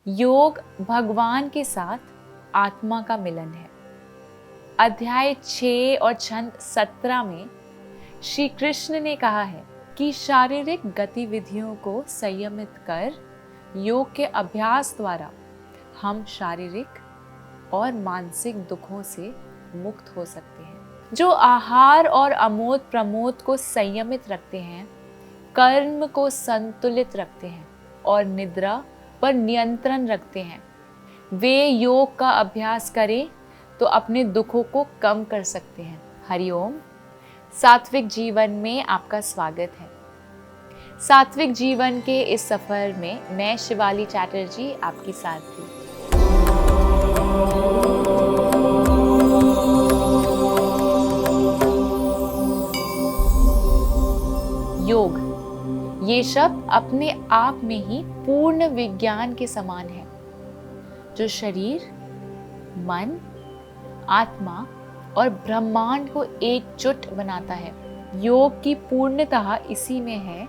योग भगवान के साथ आत्मा का मिलन है। अध्याय 6 और छंद 17 में श्री कृष्ण ने कहा है कि शारीरिक गतिविधियों को संयमित कर योग के अभ्यास द्वारा हम शारीरिक और मानसिक दुखों से मुक्त हो सकते हैं। जो आहार और आमोद प्रमोद को संयमित रखते हैं, कर्म को संतुलित रखते हैं और निद्रा पर नियंत्रण रखते हैं, वे योग का अभ्यास करें तो अपने दुखों को कम कर सकते हैं। हरिओम। सात्विक जीवन में आपका स्वागत है। सात्विक जीवन के इस सफर में मैं शिवाली चैटर्जी आपकी साथी। योग, ये शब्द अपने आप में ही पूर्ण विज्ञान के समान है, जो शरीर, मन, आत्मा और ब्रह्मांड को एकजुट बनाता है। योग की पूर्णतः इसी में है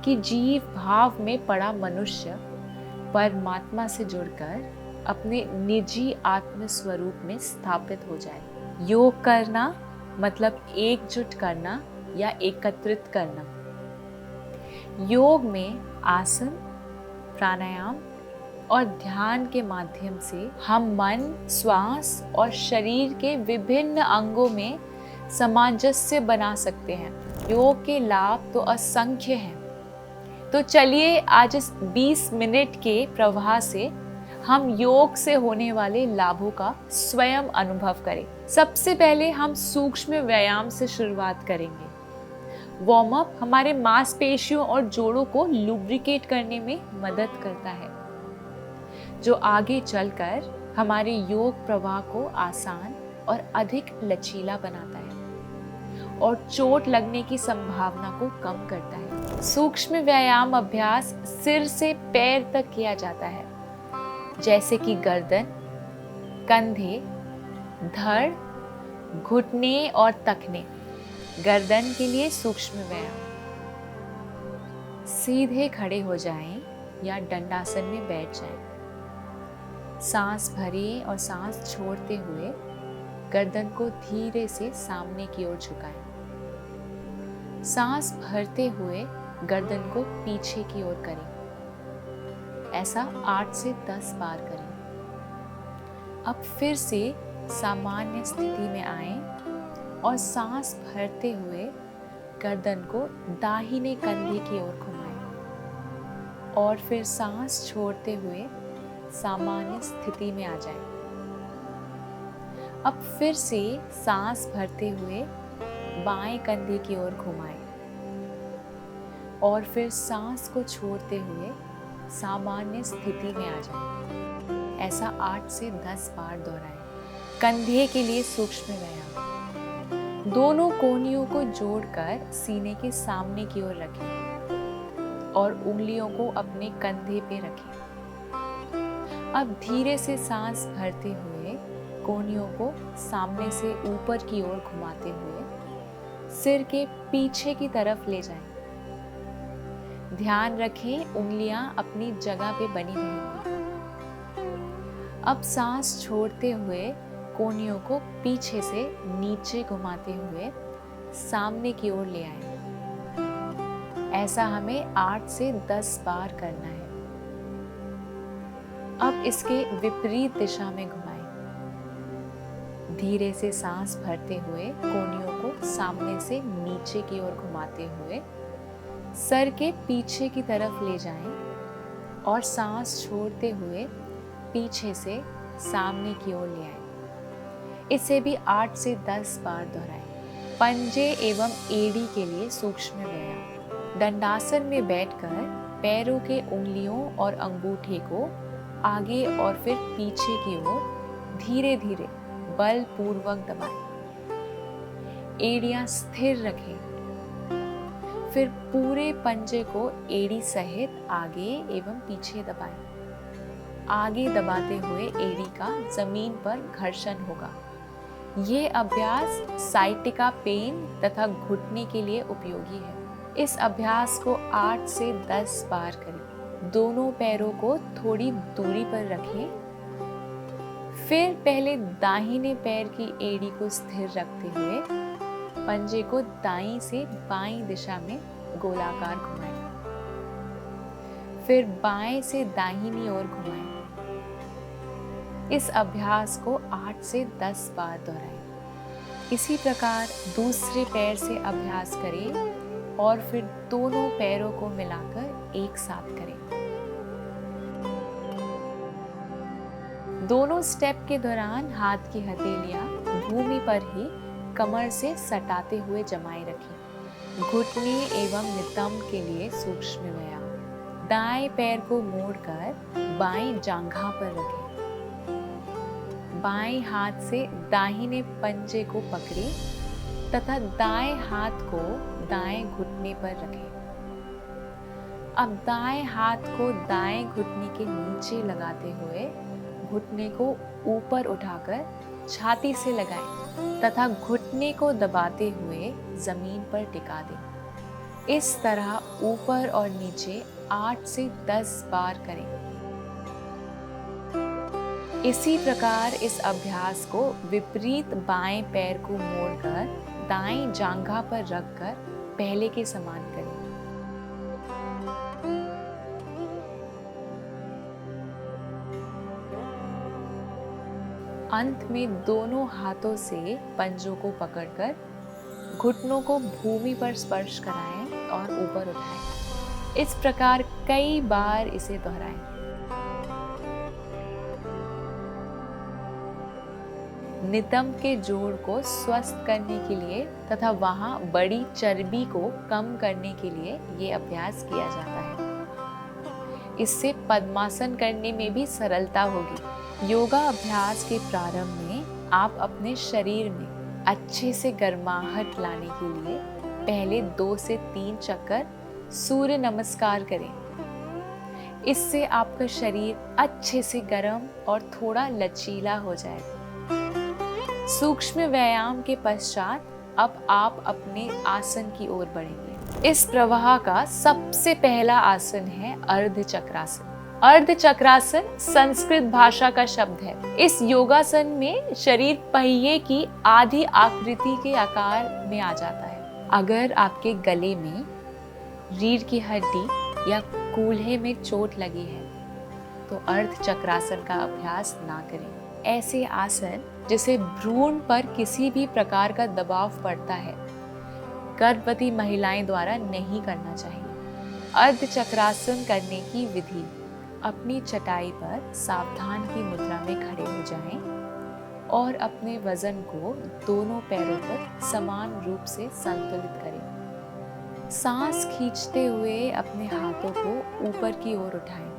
कि जीव भाव में पड़ा मनुष्य परमात्मा से जुड़कर अपने निजी आत्म स्वरूप में स्थापित हो जाए। योग करना मतलब एकजुट करना या एकत्रित करना। योग में आसन, प्राणायाम और ध्यान के माध्यम से हम मन, श्वास और शरीर के विभिन्न अंगों में सामंजस्य बना सकते हैं। योग के लाभ तो असंख्य हैं। तो चलिए आज इस 20 मिनट के प्रवाह से हम योग से होने वाले लाभों का स्वयं अनुभव करें। सबसे पहले हम सूक्ष्म व्यायाम से शुरुआत करेंगे। वार्म अप हमारे मांसपेशियों और जोड़ों को लुब्रिकेट करने में मदद करता है, जो आगे चलकर हमारे योग प्रवाह को आसान और अधिक लचीला बनाता है और चोट लगने की संभावना को कम करता है। सूक्ष्म व्यायाम अभ्यास सिर से पैर तक किया जाता है, जैसे कि गर्दन, कंधे, धड़, घुटने और तखने। गर्दन के लिए सूक्ष्म व्यायाम। सीधे खड़े हो जाएं या दंडासन में बैठ जाएं। सांस भरें और सांस छोड़ते हुए गर्दन को धीरे से सामने की ओर झुकाएं। सांस भरते हुए गर्दन को पीछे की ओर करें। ऐसा 8 से 10 बार करें। अब फिर से सामान्य स्थिति में आएं और सांस भरते हुए गर्दन को दाहिने कंधे की ओर घुमाएं और फिर सांस छोड़ते हुए सामान्य स्थिति में आ जाएं। अब फिर से सांस भरते हुए बाएं कंधे की ओर घुमाएं और फिर सांस को छोड़ते हुए सामान्य स्थिति में आ जाएं। ऐसा 8 से 10 बार दोहराएं। कंधे के लिए सूक्ष्म व्यायाम। दोनों कोहनियों को जोड़कर सीने के सामने की ओर रखें और उंगलियों को अपने कंधे पे रखें। अब धीरे से सांस भरते हुए कोहनियों को सामने से ऊपर की ओर घुमाते हुए सिर के पीछे की तरफ ले जाएं। ध्यान रखें उंगलियां अपनी जगह पे बनी रहेंगी। अब सांस छोड़ते हुए कोहनियों को पीछे से नीचे घुमाते हुए सामने की ओर ले आएं। ऐसा हमें 8 से 10 बार करना है। अब इसके विपरीत दिशा में घुमाएं। धीरे से सांस भरते हुए कोहनियों को सामने से नीचे की ओर घुमाते हुए सर के पीछे की तरफ ले जाएं और सांस छोड़ते हुए पीछे से सामने की ओर ले आएं। इसे भी 8 से 10 बार दोहराएं। पंजे एवं एड़ी के लिए सूक्ष्म व्यायाम। दंडासन में बैठकर पैरों के उंगलियों और अंगूठे को आगे और फिर पीछे की ओर धीरे धीरे बलपूर्वक दबाएं। एड़ियां स्थिर रखें। फिर पूरे पंजे को एड़ी सहित आगे एवं पीछे दबाएं। आगे दबाते हुए एड़ी का जमीन पर घर्षण होगा। ये अभ्यास साइटिका पेन तथा घुटने के लिए उपयोगी है। इस अभ्यास को 8 से 10 बार करें। दोनों पैरों को थोड़ी दूरी पर रखें। फिर पहले दाहिने पैर की एड़ी को स्थिर रखते हुए पंजे को दाईं से बाईं दिशा में गोलाकार घुमाएं। फिर बाएं से दाहिनी ओर घुमाएं। इस अभ्यास को 8 से 10 बार दोहराएं। इसी प्रकार दूसरे पैर से अभ्यास करें और फिर दोनों पैरों को मिलाकर एक साथ करें। दोनों स्टेप के दौरान हाथ की हथेलियां भूमि पर ही कमर से सटाते हुए जमाए रखें। घुटने एवं नितंब के लिए सूक्ष्म व्यायाम। दाएं पैर को मोड़कर बाएं जांघा पर रखें। बाएं हाथ से दाहिने पंजे को पकड़ें तथा दाएं हाथ को दाएं घुटने पर रखें। अब दाएं हाथ को दाएं घुटने के नीचे लगाते हुए घुटने को ऊपर उठाकर छाती से लगाएं तथा घुटने को दबाते हुए जमीन पर टिका दें। इस तरह ऊपर और नीचे 8 से 10 बार करें। इसी प्रकार इस अभ्यास को विपरीत बाएं पैर को मोड़कर दाएं जांघा पर रखकर पहले के समान करें। अंत में दोनों हाथों से पंजों को पकड़कर घुटनों को भूमि पर स्पर्श कराएं और ऊपर उठाएं। इस प्रकार कई बार इसे दोहराएं। नितंब के जोड़ को स्वस्थ करने के लिए तथा वहां बड़ी चर्बी को कम करने के लिए ये अभ्यास किया जाता है। इससे पद्मासन करने में भी सरलता होगी। योगा अभ्यास के प्रारंभ में आप अपने शरीर में अच्छे से गर्माहट लाने के लिए पहले 2 से 3 चक्कर सूर्य नमस्कार करें। इससे आपका शरीर अच्छे से गर्म और थोड़ा लचीला हो जाएगा। सूक्ष्म व्यायाम के पश्चात अब आप अपने आसन की ओर बढ़ेंगे। इस प्रवाह का सबसे पहला आसन है अर्ध चक्रासन। अर्ध चक्रासन संस्कृत भाषा का शब्द है। इस योगासन में शरीर पहिए की आधी आकृति के आकार में आ जाता है। अगर आपके गले में रीढ़ की हड्डी या कूल्हे में चोट लगी है तो अर्ध चक्रासन का अभ्यास ना करें। ऐसे आसन जिसे भ्रूण पर किसी भी प्रकार का दबाव पड़ता है गर्भवती महिलाएं द्वारा नहीं करना चाहिए। अर्ध चक्रासन करने की विधि: अपनी चटाई पर सावधान की मुद्रा में खड़े हो जाएं और अपने वजन को दोनों पैरों पर समान रूप से संतुलित करें। सांस खींचते हुए अपने हाथों को ऊपर की ओर उठाएं।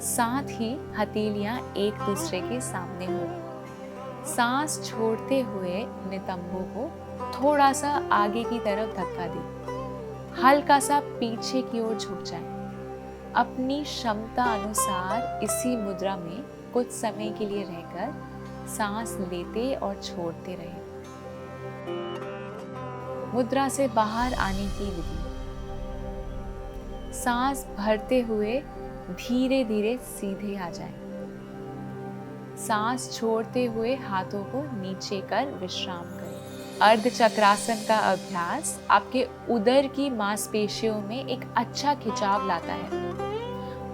साथ ही हथेलियां एक दूसरे के सामने हो। सांस छोड़ते हुए नितंबों को थोड़ा सा आगे की तरफ धक्का दें। हल्का सा पीछे की ओर झुक जाएं। अपनी क्षमता अनुसार इसी मुद्रा में कुछ समय के लिए रहकर सांस लेते और छोड़ते रहें। मुद्रा से बाहर आने की विधि: सांस भरते हुए धीरे धीरे सीधे आ जाएं। सांस छोड़ते हुए हाथों को नीचे कर विश्राम करें। अर्ध चक्रासन का अभ्यास आपके उदर की मांसपेशियों में एक अच्छा खिंचाव लाता है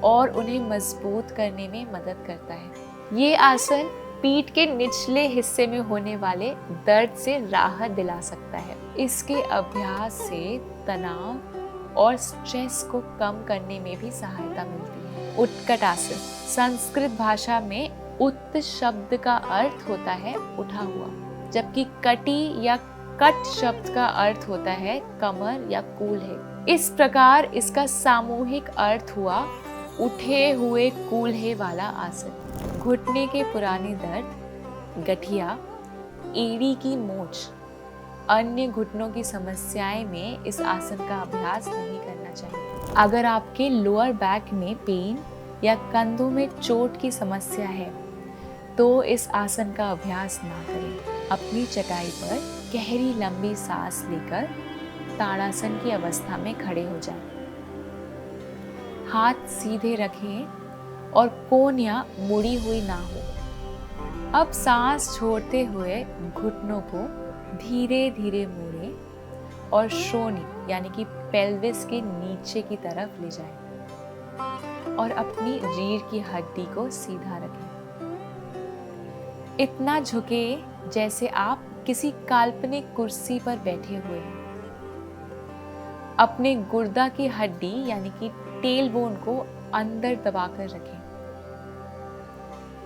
और उन्हें मजबूत करने में मदद करता है। ये आसन पीठ के निचले हिस्से में होने वाले दर्द से राहत दिला सकता है। इसके अभ्यास से तनाव और स्ट्रेस को कम करने में भी सहायता मिलती है। उत्कट आसन: संस्कृत भाषा में उत्त शब्द का अर्थ होता है उठा हुआ, जबकि कटी या कट शब्द का अर्थ होता है कमर या कूल्हे। इस प्रकार इसका सामूहिक अर्थ हुआ उठे हुए कूल्हे वाला आसन। घुटने के पुराने दर्द, गठिया, एड़ी की मोच, अन्य घुटनों की समस्याएं में इस आसन का अभ्यास नहीं करना चाहिए। अगर आपके लोअर बैक में पेन या कंधों में चोट की समस्या है तो इस आसन का अभ्यास ना करें। अपनी चटाई पर गहरी लंबी सांस लेकर ताड़ासन की अवस्था में खड़े हो जाएं। हाथ सीधे रखें और कोहनियाँ मुड़ी हुई ना हो। अब सांस छोड़ते हुए घुटनों को धीरे धीरे मोड़ें और श्रोणि यानी कि पेल्विस के नीचे की तरफ ले जाएं और अपनी रीढ़ की हड्डी को सीधा रखें। इतना झुके जैसे आप किसी काल्पनिक कुर्सी पर बैठे हुए हैं। अपने गुर्दा की हड्डी यानी कि टेल बोन को अंदर दबाकर रखें।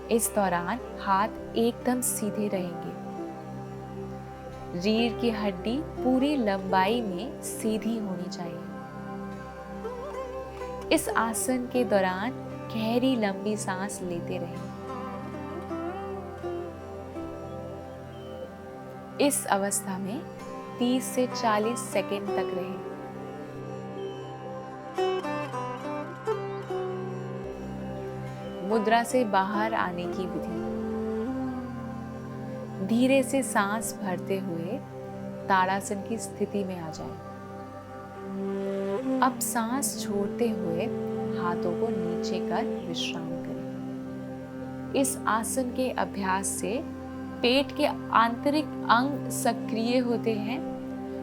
इस दौरान हाथ एकदम सीधे रहेंगे। रीढ़ की हड्डी पूरी लंबाई में सीधी होनी चाहिए। इस आसन के दौरान गहरी लंबी सांस लेते रहें। इस अवस्था में 30 से 40 सेकंड तक रहें। मुद्रा से बाहर आने की विधि। धीरे से सांस भरते हुए ताड़ासन की स्थिति में आ जाएं। अब सांस छोड़ते हुए हाथों को नीचे कर विश्राम करें। इस आसन के अभ्यास से पेट के आंतरिक अंग सक्रिय होते हैं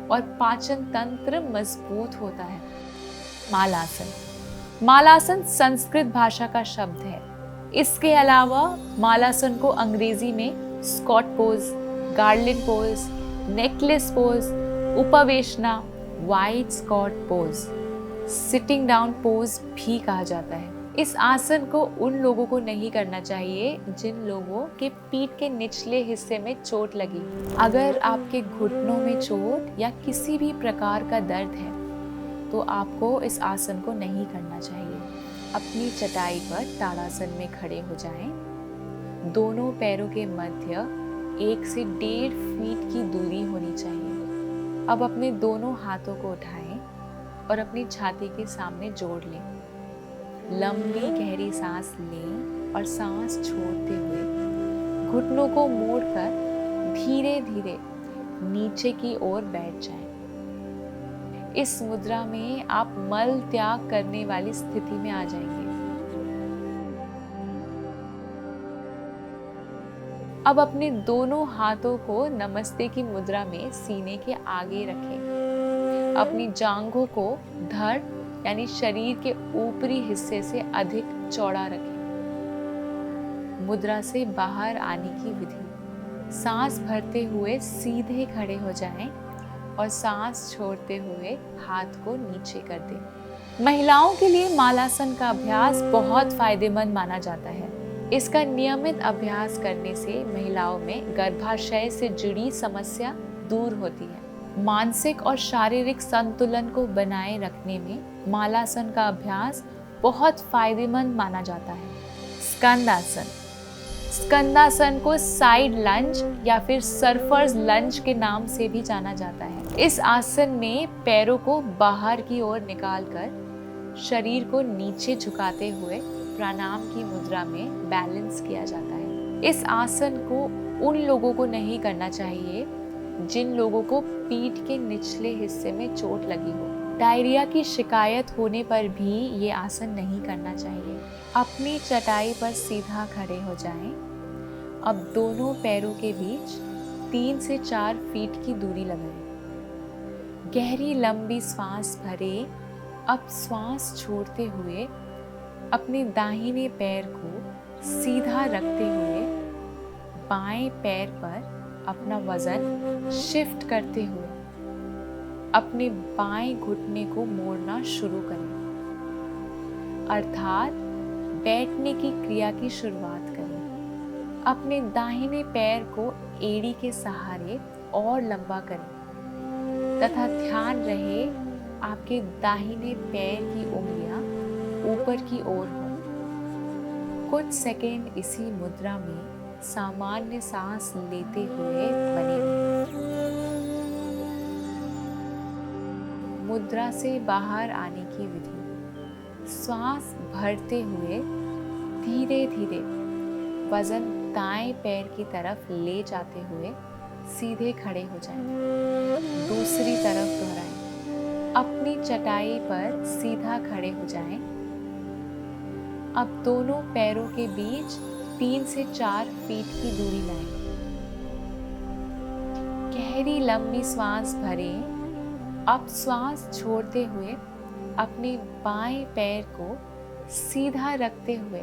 और पाचन तंत्र मजबूत होता है। मालासन। मालासन संस्कृत भाषा का शब्द है। इसके अलावा मालासन को अंग्रेजी में squat pose, garland pose, necklace pose, उपवेशना, wide squat pose, sitting down pose भी कहा जाता है। इस आसन को उन लोगों को नहीं करना चाहिए जिन लोगों के पीठ के निचले हिस्से में चोट लगी। अगर आपके घुटनों में चोट या किसी भी प्रकार का दर्द है तो आपको इस आसन को नहीं करना चाहिए। अपनी चटाई पर ताड़ासन में खड़े हो जाएं। दोनों पैरों के मध्य 1 से 1.5 फीट की दूरी होनी चाहिए। अब अपने दोनों हाथों को उठाएं और अपनी छाती के सामने जोड़ लें। लंबी गहरी सांस लें और सांस छोड़ते हुए घुटनों को मोड़कर धीरे धीरे नीचे की ओर बैठ जाएं। इस मुद्रा में आप मल त्याग करने वाली स्थिति में आ जाएंगे। अब अपने दोनों हाथों को नमस्ते की मुद्रा में सीने के आगे रखें। अपनी जांघों को धड़ यानी शरीर के ऊपरी हिस्से से अधिक चौड़ा रखें। मुद्रा से बाहर आने की विधि। सांस भरते हुए सीधे खड़े हो जाएं और सांस छोड़ते हुए हाथ को नीचे कर दें। महिलाओं के लिए मालासन का अभ्यास बहुत फायदेमंद माना जाता है। इसका नियमित अभ्यास करने से महिलाओं में गर्भाशय से जुड़ी समस्या दूर होती है। मानसिक और शारीरिक संतुलन को बनाए रखने में मालासन का अभ्यास बहुत फायदेमंद माना जाता है। स्कंदासन। स्कंदासन को साइड लंज या फिर सर्फर्स लंज के नाम से भी जाना जाता है। इस आसन में पैरों को बाहर की ओर निकालकर शरीर को नीचे झुकाते हुए प्रणाम की मुद्रा में बैलेंस किया जाता है। इस आसन को उन लोगों को नहीं करना चाहिए जिन लोगों को पीठ के निचले हिस्से में चोट लगी हो। डायरिया की शिकायत होने पर भी ये आसन नहीं करना चाहिए। अपनी चटाई पर सीधा खड़े हो जाएं। अब दोनों पैरों के बीच 3 से 4 फीट की दूरी लगाएं। गहरी लंबी सांस भरें। अब सांस छोड़ते हुए अपने दाहिने पैर को सीधा रखते हुए बाएं पैर पर अपना वजन शिफ्ट करते हुए अपने बाएं घुटने को मोड़ना शुरू करें, अर्थात बैठने की क्रिया की शुरुआत करें। अपने दाहिने पैर को एड़ी के सहारे और लंबा करें तथा ध्यान रहे आपके दाहिने पैर की उंगलियां ऊपर की ओर हो। कुछ सेकंड इसी मुद्रा में सामान्य सांस लेते हुए बने रहें। मुद्रा से बाहर आने की विधि। सांस भरते हुए धीरे धीरे वजन दाएं पैर की तरफ ले जाते हुए सीधे खड़े हो जाएं। दूसरी तरफ दोहराएं। अपनी चटाई पर सीधा खड़े हो जाएं अब दोनों पैरों के बीच 3 से 4 फीट की दूरी लाएं। गहरी लंबी सांस भरें। अब श्वास छोड़ते हुए अपने बाएं पैर को सीधा रखते हुए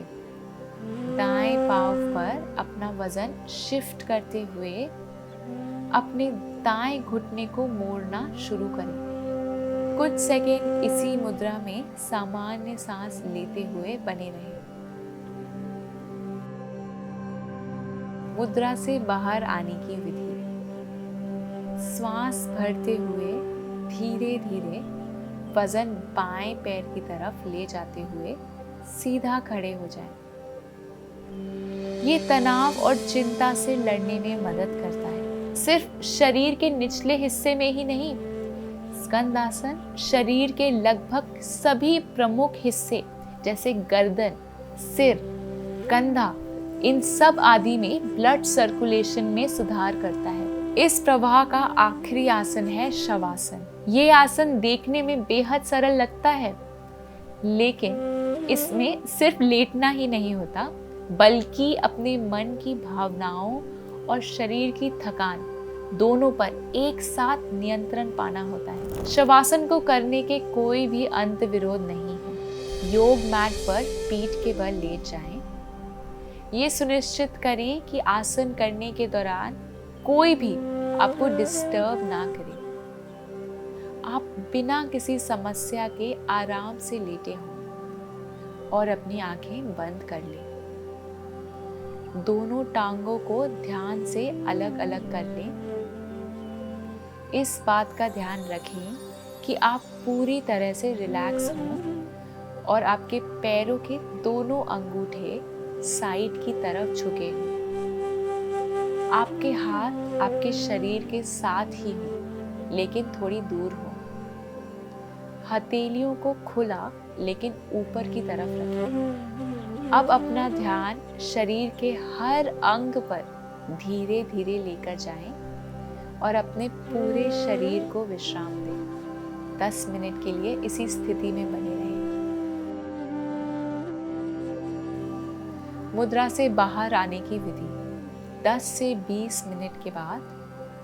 दाएं पांव पर अपना वजन शिफ्ट करते हुए अपने दाएं घुटने को मोड़ना शुरू करें। कुछ सेकेंड इसी मुद्रा में सामान्य सांस लेते हुए बने रहें। मुद्रा से बाहर आने की विधि। श्वास भरते हुए धीरे धीरे वजन बाएं पैर की तरफ ले जाते हुए सीधा खड़े हो जाएं। ये तनाव और चिंता से लड़ने में मदद करता है। सिर्फ शरीर के निचले हिस्से में ही नहीं, स्कंदासन शरीर के लगभग सभी प्रमुख हिस्से जैसे गर्दन, सिर, कंधा, इन सब आदि में ब्लड सर्कुलेशन में सुधार करता है। इस प्रवाह का आखिरी आसन है शवासन। ये आसन देखने में बेहद सरल लगता है, लेकिन इसमें सिर्फ लेटना ही नहीं होता, बल्कि अपने मन की भावनाओं और शरीर की थकान दोनों पर एक साथ नियंत्रण पाना होता है। शवासन को करने के कोई भी अंत विरोध नहीं है। योग मैट पर पीठ के बल लेट जाएं। ये सुनिश्चित करें कि आसन करने के दौरान कोई भी आपको डिस्टर्ब ना करे। आप बिना किसी समस्या के आराम से लेटे हों और अपनी आंखें बंद कर लें। दोनों टांगों को ध्यान से अलग अलग कर लें। इस बात का ध्यान रखें कि आप पूरी तरह से रिलैक्स हों और आपके पैरों के दोनों अंगूठे साइड की तरफ झुके हों। आपके हाथ आपके शरीर के साथ ही हों, लेकिन थोड़ी दूर हों। हथेलियों को खुला लेकिन ऊपर की तरफ रखें। अब अपना ध्यान शरीर के हर अंग पर धीरे धीरे लेकर जाएं और अपने पूरे शरीर को विश्राम दें। 10 मिनट के लिए इसी स्थिति में बने रहें। मुद्रा से बाहर आने की विधि। 10 से 20 मिनट के बाद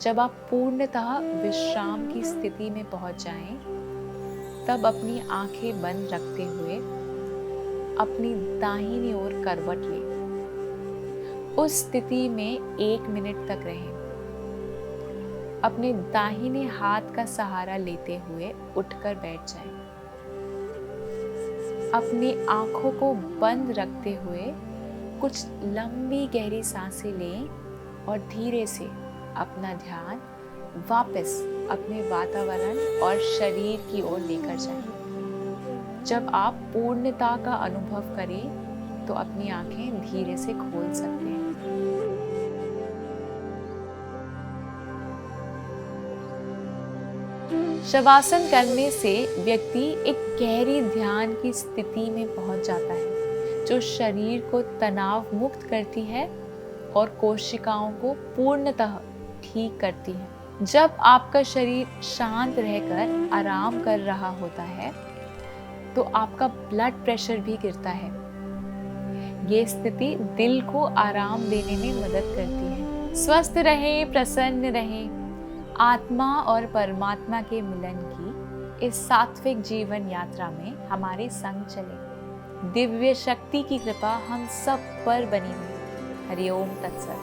जब आप पूर्णतः विश्राम की स्थिति में पहुंच जाएं, तब अपनी आंखें बंद रखते हुए अपनी दाहिनी ओर करवट लें। उस स्थिति में 1 मिनट तक रहें। अपने दाहिने हाथ का सहारा लेते हुए उठकर बैठ जाएं। अपनी आंखों को बंद रखते हुए कुछ लंबी गहरी सांसें लें और धीरे से अपना ध्यान वापस अपने वातावरण और शरीर की ओर लेकर जाएं। जब आप पूर्णता का अनुभव करें तो अपनी आंखें धीरे से खोल सकते हैं। शवासन करने से व्यक्ति एक गहरी ध्यान की स्थिति में पहुंच जाता है, जो शरीर को तनाव मुक्त करती है और कोशिकाओं को पूर्णतः ठीक करती है। जब आपका शरीर शांत रहकर आराम कर रहा होता है, तो आपका ब्लड प्रेशर भी गिरता है। ये स्थिति दिल को आराम देने में मदद करती है। स्वस्थ रहें, प्रसन्न रहें। आत्मा और परमात्मा के मिलन की इस सात्विक जीवन यात्रा में हमारे संग चले। दिव्य शक्ति की कृपा हम सब पर बनी हुई। हरि ओम तत्सत।